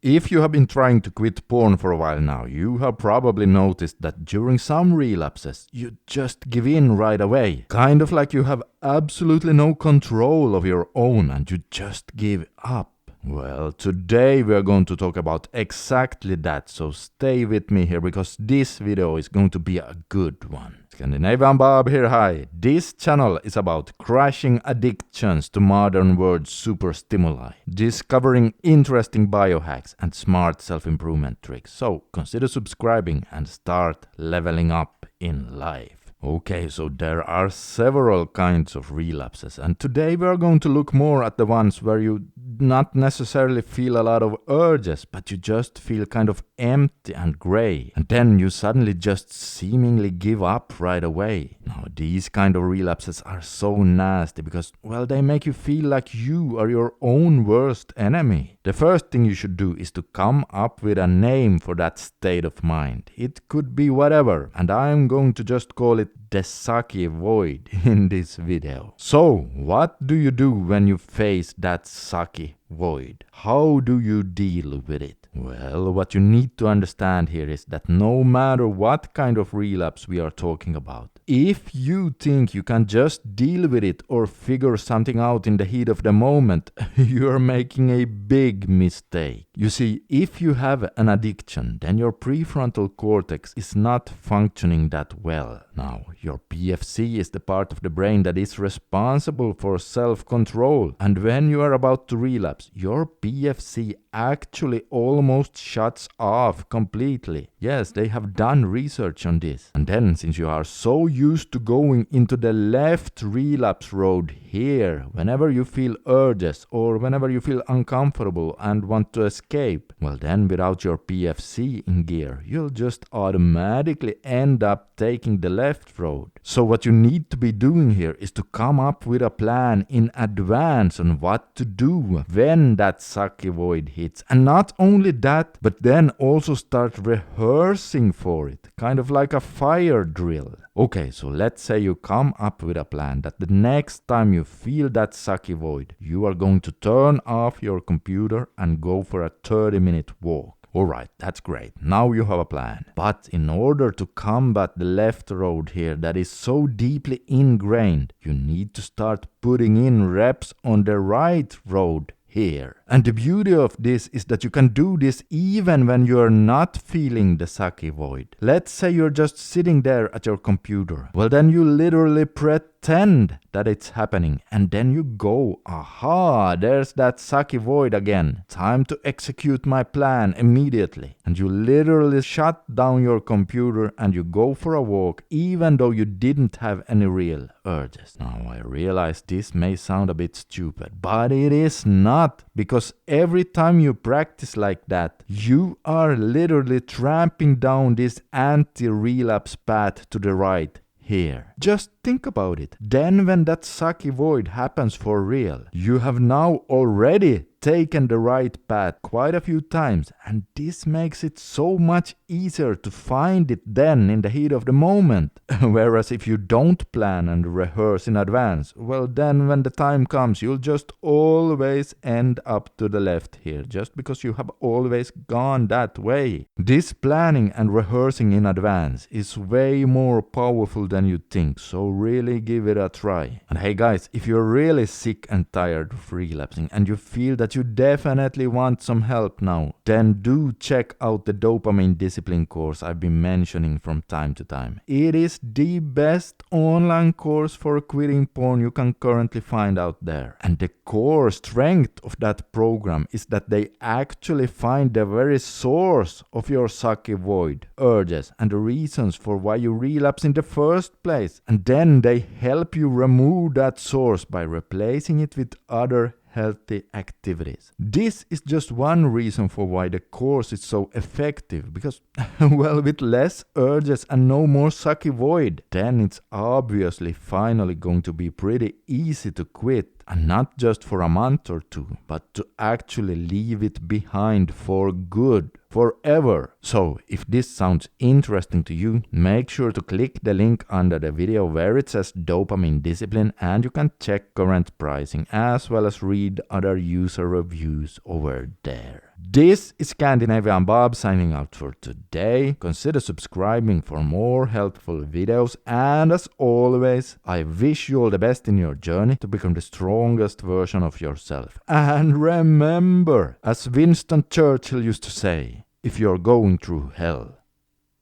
If you have been trying to quit porn for a while now, you have probably noticed that during some relapses, you just give in right away. Kind of like you have absolutely no control of your own and you just give up. Well, today we are going to talk about exactly that, so stay with me here because this video is going to be a good one. Scandinavian Bob here, hi. This channel is about crashing addictions to modern world super stimuli, discovering interesting biohacks and smart self-improvement tricks. So consider subscribing and start leveling up in life. Okay, so there are several kinds of relapses, and today we are going to look more at the ones where you not necessarily feel a lot of urges, but you just feel kind of empty and gray, and then you suddenly just seemingly give up right away. Now, these kind of relapses are so nasty because, well, they make you feel like you are your own worst enemy. The first thing you should do is to come up with a name for that state of mind. It could be whatever, and I'm going to just call it the sucky void in this video. So, what do you do when you face that sucky void? How do you deal with it? Well, what you need to understand here is that no matter what kind of relapse we are talking about, if you think you can just deal with it or figure something out in the heat of the moment, you are making a big mistake. You see, if you have an addiction, then your prefrontal cortex is not functioning that well. Now, your PFC is the part of the brain that is responsible for self-control, and when you are about to relapse, your PFC actually almost shuts off completely. Yes, they have done research on this. And then, since you are so used to going into the left relapse road here, whenever you feel urges or whenever you feel uncomfortable and want to escape, well then without your PFC in gear, you'll just automatically end up taking the left road. So what you need to be doing here is to come up with a plan in advance on what to do when that sucky void hits. And not only that, but then also start rehearsing for it, kind of like a fire drill. Okay, so let's say you come up with a plan that the next time you feel that sucky void, you are going to turn off your computer and go for a 30-minute walk. Alright, that's great. Now you have a plan. But in order to combat the left road here that is so deeply ingrained, you need to start putting in reps on the right road here. And the beauty of this is that you can do this even when you're not feeling the sucky void. Let's say you're just sitting there at your computer. Well, then you literally pretend that it's happening and then you go, aha, there's that sucky void again. Time to execute my plan immediately. And you literally shut down your computer and you go for a walk even though you didn't have any real urges. Now, I realize this may sound a bit stupid, but it is not, because every time you practice like that, you are literally tramping down this anti-relapse path to the right here. Just think about it. Then when that sucky void happens for real, you have now already taken the right path quite a few times, and this makes it so much easier to find it then in the heat of the moment. Whereas if you don't plan and rehearse in advance, well then when the time comes, you'll just always end up to the left here, just because you have always gone that way. This planning and rehearsing in advance is way more powerful than you think, so really give it a try. And hey guys, if you're really sick and tired of relapsing and you feel that you definitely want some help now, then do check out the Dopamine Discipline course I've been mentioning from time to time. It is the best online course for quitting porn you can currently find out there. And the core strength of that program is that they actually find the very source of your sucky void, urges, and the reasons for why you relapse in the first place. And then they help you remove that source by replacing it with other healthy activities. This is just one reason for why the course is so effective, because, well, with less urges and no more sucky void, then it's obviously finally going to be pretty easy to quit. And not just for a month or two, but to actually leave it behind for good, forever. So, if this sounds interesting to you, make sure to click the link under the video where it says Dopamine Discipline, and you can check current pricing as well as read other user reviews over there. This is Scandinavian Bob signing out for today. Consider subscribing for more helpful videos, and as always, I wish you all the best in your journey to become the strongest version of yourself. And remember, as Winston Churchill used to say, if you're going through hell,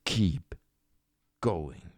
keep going.